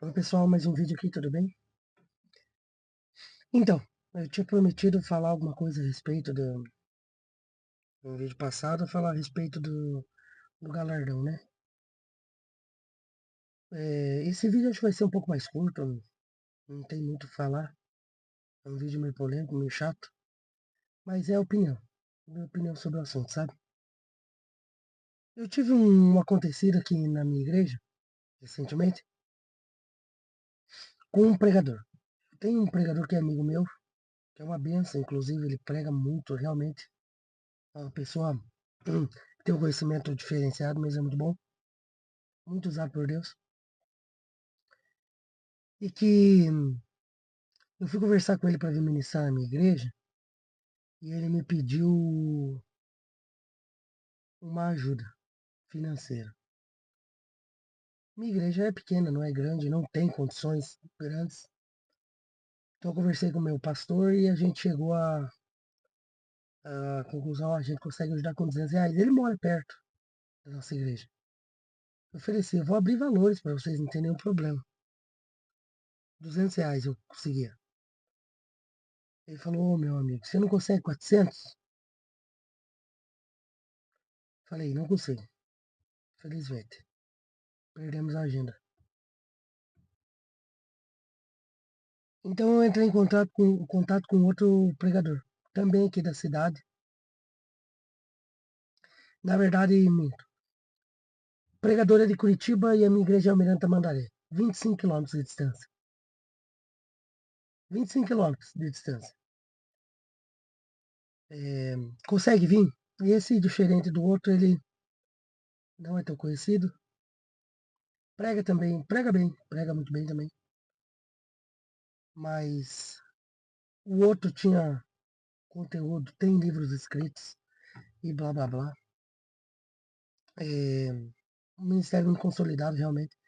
Oi pessoal, mais um vídeo aqui, tudo bem? Então, eu tinha prometido falar alguma coisa a respeito no vídeo passado, falar a respeito do galardão, né? Esse vídeo acho que vai ser um pouco mais curto, não tem muito o que falar. É um vídeo meio polêmico, meio chato, mas é opinião, minha opinião sobre o assunto, sabe? Eu tive um acontecido aqui na minha igreja, recentemente, com um pregador. Tem um pregador que é amigo meu, que é uma benção, inclusive ele prega muito, realmente. É uma pessoa que tem um conhecimento diferenciado, mas é muito bom. Muito usado por Deus, e que eu fui conversar com ele para vir ministrar na minha igreja, e ele me pediu uma ajuda financeira. Minha igreja é pequena, não é grande, não tem condições grandes. Então eu conversei com o meu pastor e a gente chegou à conclusão, a gente consegue ajudar com R$ 200. Ele mora perto da nossa igreja. Eu ofereci, eu vou abrir valores para vocês, não tem nenhum problema. R$ 200 eu conseguia. Ele falou, ô meu amigo, você não consegue 400? Falei, não consigo, felizmente. Perdemos a agenda. Então eu entrei em contato com outro pregador, também aqui da cidade. Na verdade, minto. O pregador é de Curitiba e a minha igreja é Almirante Tamandaré. 25 quilômetros de distância. 25 quilômetros de distância. É, consegue vir? E esse, diferente do outro, ele não é tão conhecido. Prega também, prega bem, prega muito bem também. Mas o outro tinha conteúdo, tem livros escritos e blá blá blá. É, um ministério muito consolidado realmente.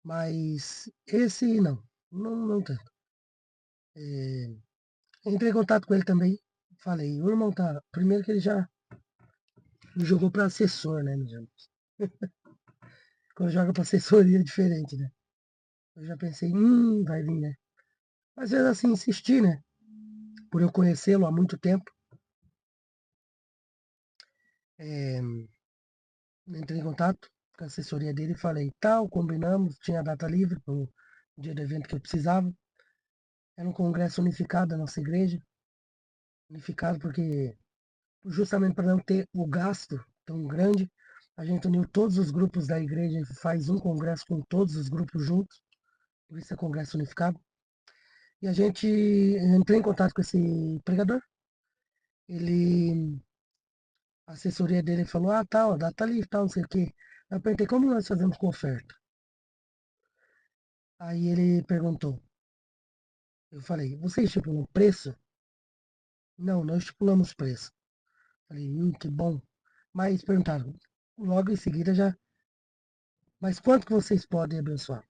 Mas esse não tanto. É, entrei em contato com ele também. Falei, o irmão tá. Primeiro que ele já me jogou para assessor, né, meus irmãos? Quando joga para assessoria é diferente, né? Eu já pensei, vai vir, né? Mas eu assim, insisti, né? Por eu conhecê-lo há muito tempo. É, entrei em contato com a assessoria dele e falei, tal, combinamos, tinha data livre pro dia do evento que eu precisava. Era um congresso unificado da nossa igreja. Unificado porque justamente para não ter o gasto tão grande, a gente uniu todos os grupos da igreja e faz um congresso com todos os grupos juntos, por isso é congresso unificado. E a gente entrou em contato com esse pregador, ele, a assessoria dele falou, tal, data livre, tal, não sei o quê. Eu perguntei, como nós fazemos com oferta? Aí ele perguntou, eu falei, vocês estipulam preço? Não, nós estipulamos preço. Falei, que bom. Mas perguntaram, logo em seguida já, mas quanto que vocês podem abençoar?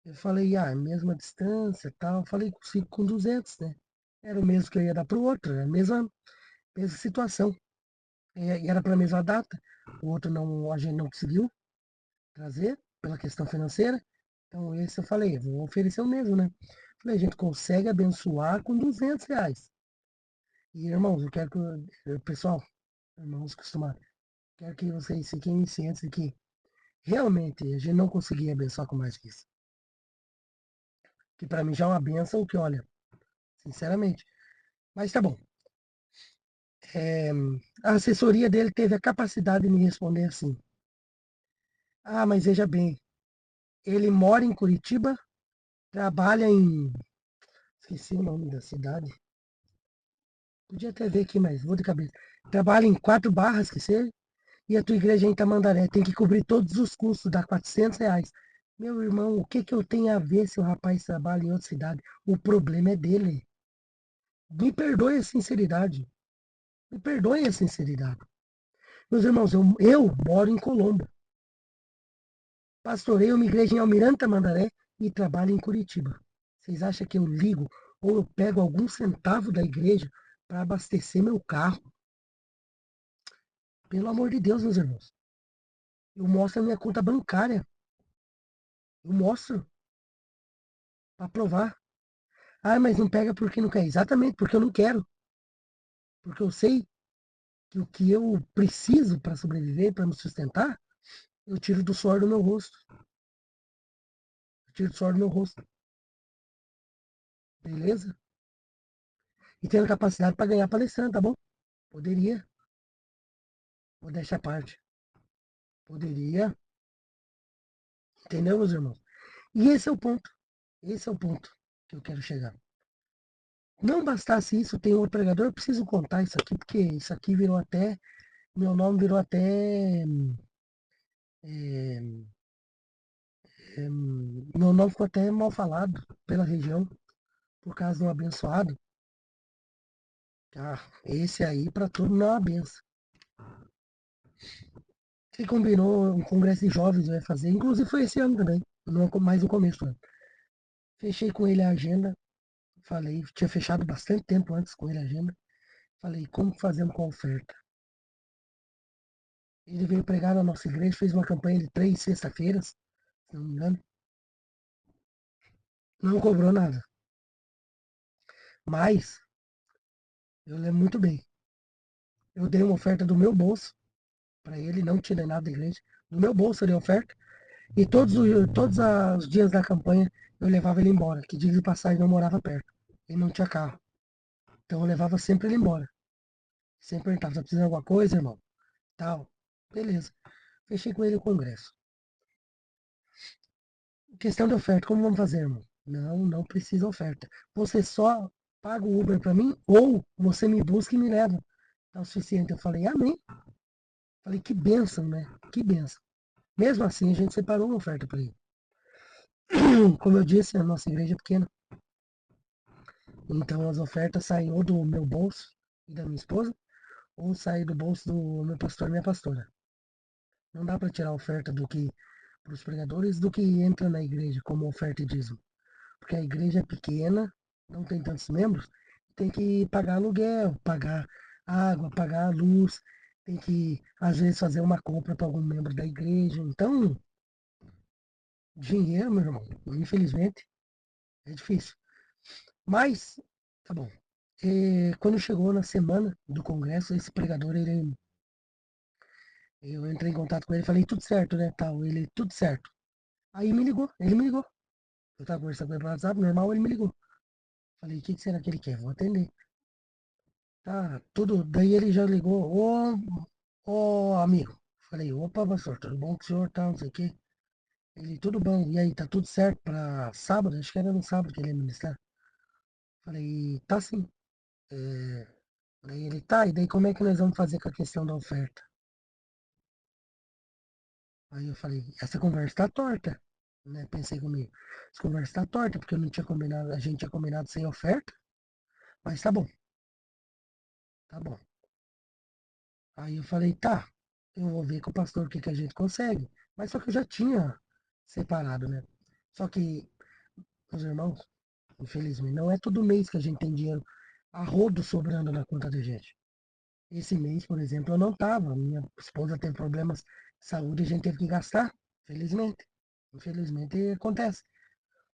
Eu falei, mesma distância, tal. Falei, consigo com 200, né? Era o mesmo que eu ia dar pro outro, era a mesma situação. E era para a mesma data. O outro não, a gente não conseguiu trazer pela questão financeira. Então esse eu falei, eu vou oferecer o mesmo, né? Falei, a gente consegue abençoar com R$ 200. E irmãos, eu quero que, pessoal, irmãos costumados, quero que vocês fiquem cientes de que realmente a gente não conseguia abençoar com mais que isso. Que para mim já é uma benção que, olha, sinceramente. Mas tá bom. É, a assessoria dele teve a capacidade de me responder assim: mas veja bem, ele mora em Curitiba, trabalha em. Esqueci o nome da cidade. Podia até ver aqui, mas vou de cabeça. Trabalha em 4 Barras, que seja, e a tua igreja é em Tamandaré. Tem que cobrir todos os custos, dá R$ 400. Meu irmão, o que eu tenho a ver se o rapaz trabalha em outra cidade? O problema é dele. Me perdoe a sinceridade. Me perdoe a sinceridade. Meus irmãos, eu moro em Colombo. Pastoreio uma igreja em Almirante Tamandaré e trabalho em Curitiba. Vocês acham que eu ligo ou eu pego algum centavo da igreja para abastecer meu carro? Pelo amor de Deus, meus irmãos. Eu mostro a minha conta bancária. Eu mostro. Pra provar. Ah, mas não pega porque não quer. Exatamente, porque eu não quero. Porque eu sei que o que eu preciso para sobreviver, para me sustentar, eu tiro do suor do meu rosto. Eu tiro do suor do meu rosto. Beleza? E tenho capacidade para ganhar palestrando, tá bom? Poderia. Modéstia à parte. Poderia. Entendeu, meus irmãos? E esse é o ponto. Esse é o ponto que eu quero chegar. Não bastasse isso, tem outro pregador, eu preciso contar isso aqui, porque isso aqui virou até. Meu nome virou até. É, meu nome ficou até mal falado pela região, por causa de um abençoado. Ah, esse aí para tudo não é uma benção. Você combinou um congresso de jovens, eu ia fazer, inclusive foi esse ano também, não mais no começo do ano. Fechei com ele a agenda, falei, tinha fechado bastante tempo antes com ele a agenda. Falei, como fazemos com a oferta? Ele veio pregar na nossa igreja, fez uma campanha de 3 sexta-feiras, se não me engano. Não cobrou nada. Mas, eu lembro muito bem. Eu dei uma oferta do meu bolso para ele, não tirei nada da igreja. Do meu bolso eu dei oferta. E todos os dias da campanha eu levava ele embora, que diga de passagem não morava perto. Ele não tinha carro. Então eu levava sempre ele embora. Sempre perguntava, tá precisando de alguma coisa, irmão? Tal. Beleza. Fechei com ele o congresso. Questão de oferta, como vamos fazer, irmão? Não, não precisa oferta. Você só paga o Uber para mim ou você me busca e me leva. Tá o suficiente. Eu falei, amém. Falei, que bênção, né? Que bênção. Mesmo assim, a gente separou uma oferta para ele. Como eu disse, a nossa igreja é pequena. Então as ofertas saem ou do meu bolso e da minha esposa, ou saem do bolso do meu pastor e minha pastora. Não dá para tirar oferta do que para os pregadores do que entra na igreja como oferta e dízimo. Porque a igreja é pequena, não tem tantos membros, tem que pagar aluguel, pagar água, pagar a luz, tem que, às vezes, fazer uma compra para algum membro da igreja. Então, dinheiro, meu irmão, infelizmente, é difícil. Mas, tá bom. Quando chegou na semana do congresso, esse pregador, eu entrei em contato com ele e falei, tudo certo, né, tal. Ele, tudo certo. Aí ele me ligou. Eu tava conversando com ele pelo WhatsApp, normal, ele me ligou. Falei, o que será que ele quer? Vou atender. Tá, tudo. Daí ele já ligou, ô amigo. Falei, opa, pastor, tudo bom com o senhor, tal, não sei o quê. Ele, tudo bom. E aí, tá tudo certo pra sábado? Acho que era no sábado que ele ia ministrar. Falei, tá sim. É, daí ele, tá, e daí como é que nós vamos fazer com a questão da oferta? Aí eu falei, essa conversa tá torta, né? Pensei comigo, essa conversa tá torta, porque eu não tinha combinado, a gente tinha combinado sem oferta, mas tá bom, tá bom. Aí eu falei, tá, eu vou ver com o pastor o que, que a gente consegue. Mas só que eu já tinha separado, né? Só que, meus irmãos, infelizmente, não é todo mês que a gente tem dinheiro a rodo sobrando na conta da gente. Esse mês, por exemplo, eu não tava. Minha esposa teve problemas de saúde e a gente teve que gastar. Felizmente. Infelizmente acontece.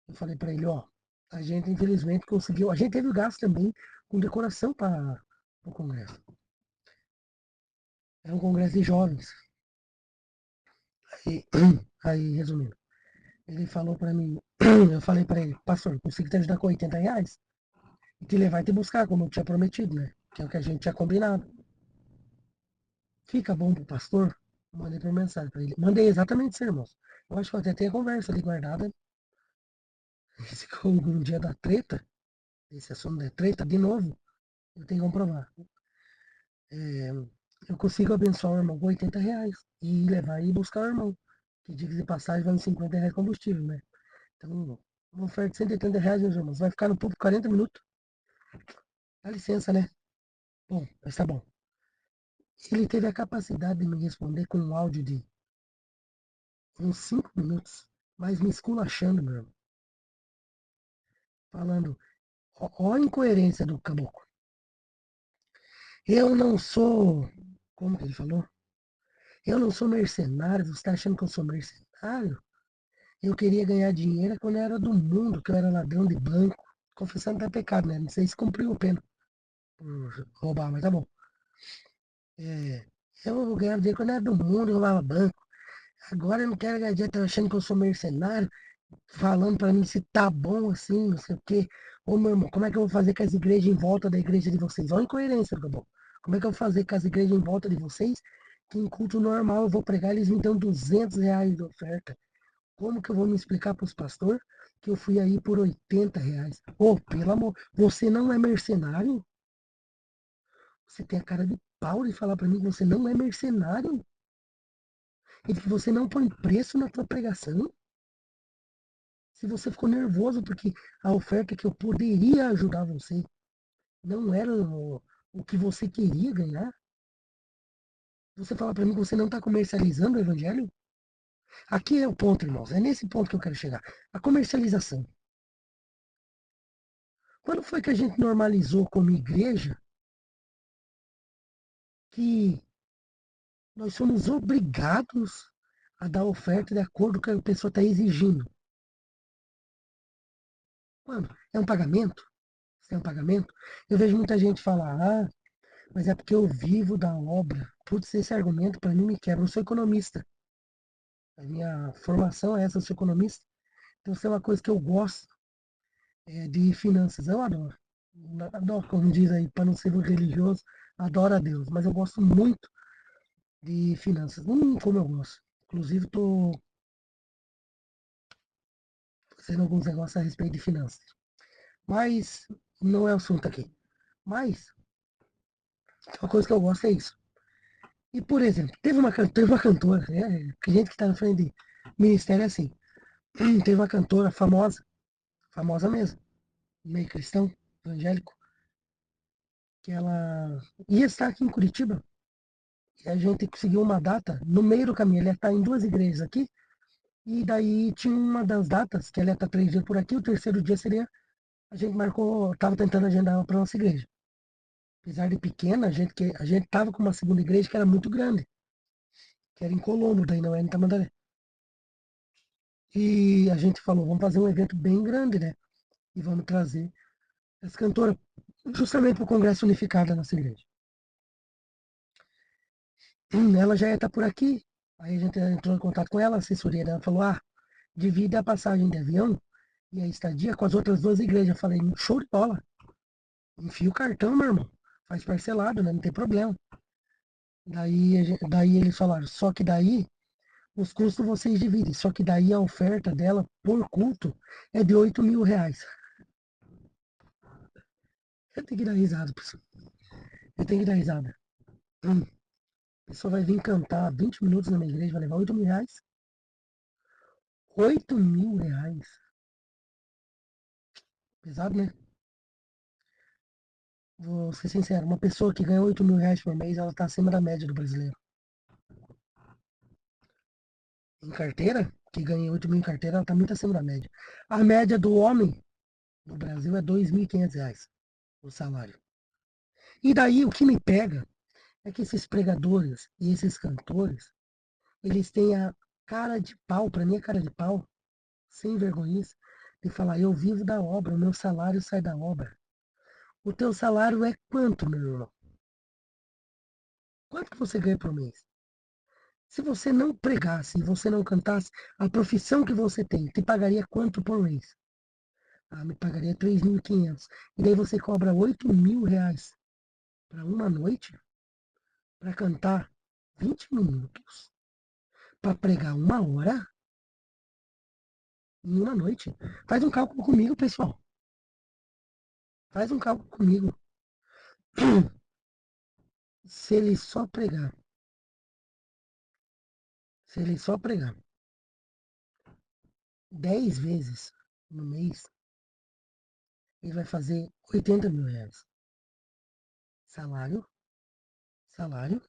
Eu falei para ele, ó, a gente infelizmente conseguiu. A gente teve gasto também com decoração para o congresso. Era um congresso de jovens. Aí, aí, resumindo, ele falou para mim, eu falei para ele, pastor, consegui te ajudar com R$ 80 e te levar e te buscar, como eu tinha prometido, né? Que é o que a gente tinha combinado. Fica bom pro pastor? Mandei por mensagem para ele. Mandei exatamente isso, irmãos. Eu acho que eu até tenho a conversa ali guardada. Se um dia da treta, esse assunto da treta, de novo, eu tenho que comprovar. É, eu consigo abençoar o irmão com R$ 80 e levar e buscar o irmão. Que diga de passagem vai uns R$ 50 combustível, né? Então, uma oferta de R$ 180, meus irmãos. Vai ficar no público 40 minutos. Dá licença, né? Bom, mas tá bom. Ele teve a capacidade de me responder com um áudio de uns 5 minutos, mas me esculachando, meu irmão. Falando, ó a incoerência do caboclo. Eu não sou. Como que ele falou? Eu não sou mercenário. Você está achando que eu sou mercenário? Eu queria ganhar dinheiro quando eu era do mundo, que eu era ladrão de banco. Confessando até pecado, né? Não sei se cumpriu a pena por roubar, mas tá bom. É, eu ganhava dinheiro quando eu era do mundo, eu roubava banco. Agora eu não quero ganhar dinheiro, tá achando que eu sou mercenário, falando pra mim se tá bom assim, não sei o quê. Ô meu irmão, como é que eu vou fazer com as igrejas em volta da igreja de vocês? Olha a incoerência, tá bom? Como é que eu vou fazer com as igrejas em volta de vocês, que em culto normal eu vou pregar, eles me dão R$ 200 de oferta? Como que eu vou me explicar para os pastores que eu fui aí por R$ 80? Ô, pelo amor, você não é mercenário? Você tem a cara de pau de falar para mim que você não é mercenário? E que você não põe preço na tua pregação? Se você ficou nervoso porque a oferta que eu poderia ajudar você não era o que você queria ganhar, você fala para mim que você não está comercializando o evangelho? Aqui é o ponto, irmãos. É nesse ponto que eu quero chegar. A comercialização. Quando foi que a gente normalizou como igreja que nós somos obrigados a dar oferta de acordo com o que a pessoa está exigindo? Mano, é um pagamento? Se é um pagamento? Eu vejo muita gente falar, mas é porque eu vivo da obra. Putz, esse argumento para mim me quebra. Eu sou economista. A minha formação é essa, eu sou economista. Então, isso é uma coisa que eu gosto de finanças. Eu adoro. Adoro, como diz aí, para não ser muito religioso, adoro a Deus. Mas eu gosto muito de finanças. Como eu gosto. Inclusive, estou fazendo alguns negócios a respeito de finanças. Mas não é o assunto aqui. Mas uma coisa que eu gosto é isso. E, por exemplo, teve uma cantora, que gente que está na frente de ministério é assim. Teve uma cantora famosa, famosa mesmo, meio cristão, evangélico, que ela ia estar aqui em Curitiba. E a gente conseguiu uma data no meio do caminho. Ele ia estar em duas igrejas aqui. E daí tinha uma das datas que ela ia estar 3 dias por aqui. O terceiro dia seria. A gente marcou, estava tentando agendar ela para nossa igreja. Apesar de pequena, a gente tava com uma segunda igreja que era muito grande, que era em Colombo, daí não era em Tamandaré. E a gente falou, vamos fazer um evento bem grande, né? E vamos trazer essa cantora justamente para o Congresso Unificado da nossa igreja. Ela já ia estar por aqui. Aí a gente entrou em contato com ela, a assessoria dela falou, divide a passagem de avião e a estadia com as outras duas igrejas. Eu falei, show de bola. Enfia o cartão, meu irmão. Faz parcelado, né? Não tem problema. Daí eles falaram, só que daí os custos vocês dividem. Só que daí a oferta dela por culto é de R$ 8.000. Eu tenho que dar risada, pessoal. Eu tenho que dar risada. A pessoa vai vir cantar 20 minutos na minha igreja, vai levar R$ 8.000. R$ 8.000. Pesado, né? Vou ser sincero, uma pessoa que ganha R$ 8.000 por mês, ela tá acima da média do brasileiro. Em carteira, que ganha 8.000 em carteira, ela tá muito acima da média. A média do homem no Brasil é R$ 2.500 o salário. E daí o que me pega é que esses pregadores e esses cantores, eles têm a cara de pau, pra mim é cara de pau, sem vergonha, de falar, eu vivo da obra, o meu salário sai da obra. O teu salário é quanto, meu irmão? Quanto que você ganha por mês? Se você não pregasse e você não cantasse, a profissão que você tem te pagaria quanto por mês? Me pagaria 3.500. E daí você cobra R$ 8.000 para uma noite, para cantar 20 minutos, para pregar 1 hora em uma noite. Faz um cálculo comigo, pessoal. Faz um cálculo comigo. Se ele só pregar, se ele só pregar 10 vezes no mês, ele vai fazer R$ 80.000. Salário, salário.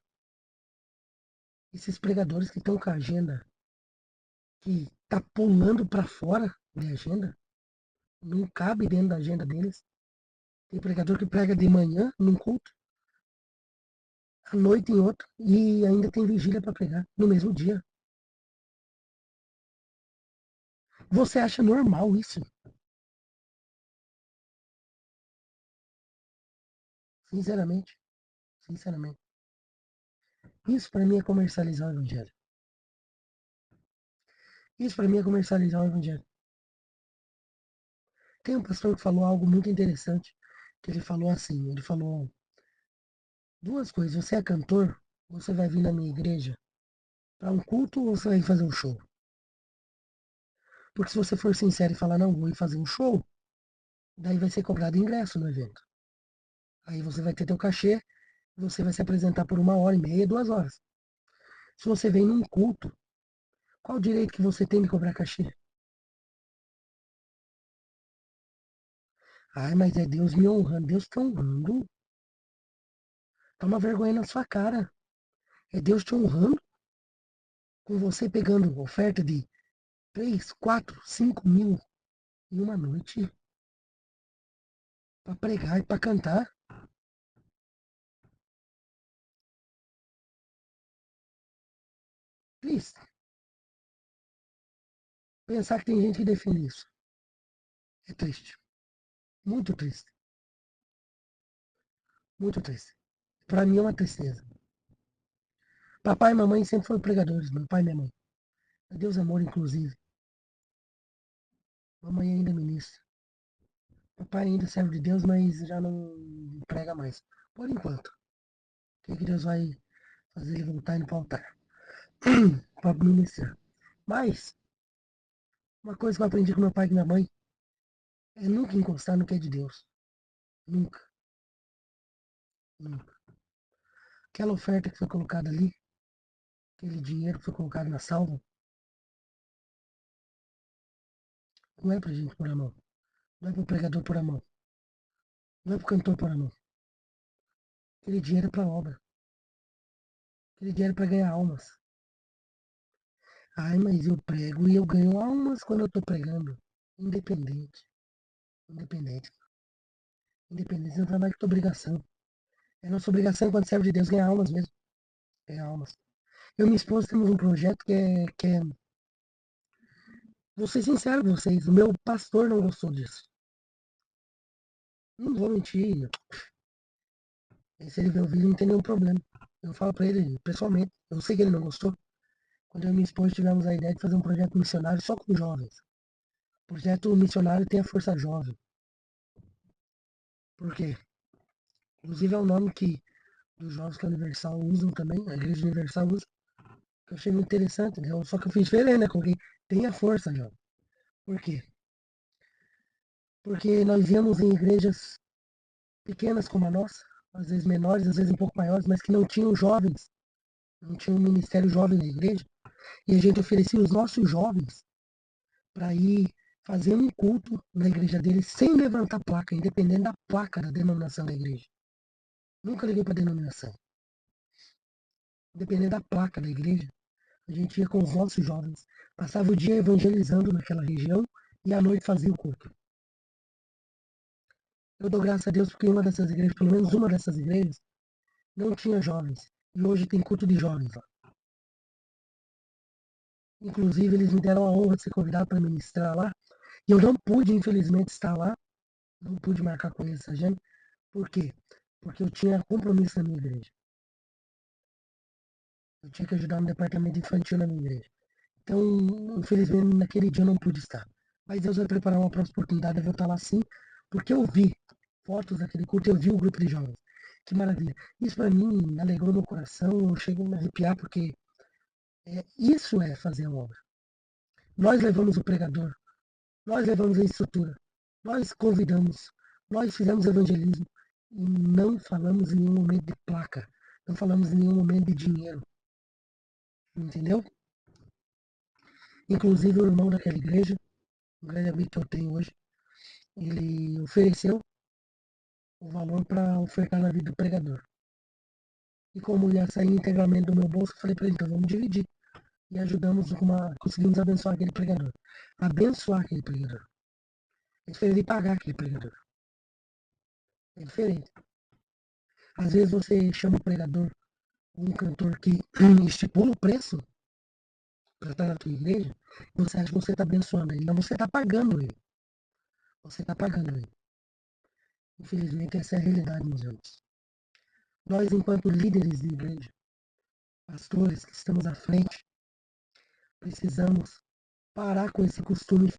Esses pregadores que estão com a agenda que tá pulando para fora de agenda, não cabe dentro da agenda deles. Tem pregador que prega de manhã num culto, à noite em outro, e ainda tem vigília para pregar no mesmo dia. Você acha normal isso? Sinceramente, sinceramente. Isso pra mim é comercializar o evangelho. Isso pra mim é comercializar o evangelho. Tem um pastor que falou algo muito interessante, que ele falou assim, ele falou duas coisas, você é cantor, você vai vir na minha igreja para um culto ou você vai fazer um show? Porque se você for sincero e falar, não, vou ir fazer um show, daí vai ser cobrado ingresso no evento. Aí você vai ter teu cachê, você vai se apresentar por 1 hora e meia, 2 horas. Se você vem num culto, qual o direito que você tem de cobrar cachê? Ai, mas é Deus me honrando. Deus te honrando. Toma vergonha na sua cara. É Deus te honrando com você pegando oferta de 3, 4, 5 mil em uma noite para pregar e para cantar. Triste. Pensar que tem gente que defende isso. É triste. Muito triste. Muito triste. Para mim é uma tristeza. Papai e mamãe sempre foram pregadores, meu pai e minha mãe. Deus amor, inclusive. Mamãe ainda é ministra. Papai ainda serve de Deus, mas já não prega mais. Por enquanto. O que Deus vai fazer ele voltar indo para o altar? Para ministrar. Mas, uma coisa que eu aprendi com meu pai e com minha mãe é nunca encostar no que é de Deus. Nunca. Nunca. Aquela oferta que foi colocada ali, aquele dinheiro que foi colocado na salva, não é pra gente pôr a mão. Não é pro pregador pôr a mão. Não é pro cantor pôr a mão. Aquele dinheiro é pra obra. Aquele dinheiro é pra ganhar almas. Ai, mas eu prego e eu ganho almas quando eu tô pregando. Independente. Independente. Independente. Não é mais que tua obrigação. É nossa obrigação quando serve de Deus ganhar almas mesmo. Ganhar almas. Eu e minha esposa temos um projeto que é. Vou ser sincero com vocês. O meu pastor não gostou disso. Não vou mentir. Se ele ver o vídeo, não tem nenhum problema. Eu falo pra ele pessoalmente. Eu sei que ele não gostou. Quando eu e minha esposa tivemos a ideia de fazer um projeto missionário só com jovens. O projeto missionário tem a Força Jovem. Por quê? Inclusive é o nome que dos jovens que a Universal usam também, a Igreja Universal usa. Que eu achei muito interessante, né? Só que eu fiz diferente, né? Coloquei, tem a força, jovem. Por quê? Porque nós íamos em igrejas pequenas como a nossa, às vezes menores, às vezes um pouco maiores, mas que não tinham jovens, não tinham um ministério jovem na igreja, e a gente oferecia os nossos jovens para ir fazer um culto na igreja deles sem levantar placa, independente da placa da denominação da igreja. Nunca liguei para denominação. Independente da placa da igreja, a gente ia com os nossos jovens, passava o dia evangelizando naquela região e à noite fazia o culto. Eu dou graças a Deus porque uma dessas igrejas, pelo menos uma dessas igrejas, não tinha jovens. E hoje tem culto de jovens lá. Inclusive, eles me deram a honra de ser convidado para ministrar lá. E eu não pude, infelizmente, estar lá. Não pude marcar com eles, gente. Por quê? Porque eu tinha compromisso na minha igreja. Eu tinha que ajudar no departamento infantil na minha igreja. Então, infelizmente, naquele dia eu não pude estar. Mas Deus vai preparar uma próxima oportunidade, eu vou estar lá sim, porque eu vi fotos daquele culto, eu vi o grupo de jovens. Que maravilha. Isso para mim alegrou meu coração, eu chego a me arrepiar, porque isso é fazer a obra. Nós levamos o pregador, nós levamos a estrutura, nós convidamos, nós fizemos evangelismo e não falamos em nenhum momento de placa, não falamos em nenhum momento de dinheiro, entendeu? Inclusive o irmão daquela igreja, um grande amigo que eu tenho hoje, ele ofereceu o valor para ofertar na vida do pregador. E como ia sair integralmente do meu bolso, eu falei para ele, então vamos dividir. E ajudamos, conseguimos abençoar aquele pregador. Abençoar aquele pregador. É diferente de pagar aquele pregador. É diferente. Às vezes você chama o pregador, um cantor que estipula o preço, para estar na tua igreja, você acha que você está abençoando ele. Não, você está pagando ele. Você está pagando ele. Infelizmente, essa é a realidade, meus irmãos. Nós, enquanto líderes de igreja, pastores que estamos à frente, precisamos parar com esse costume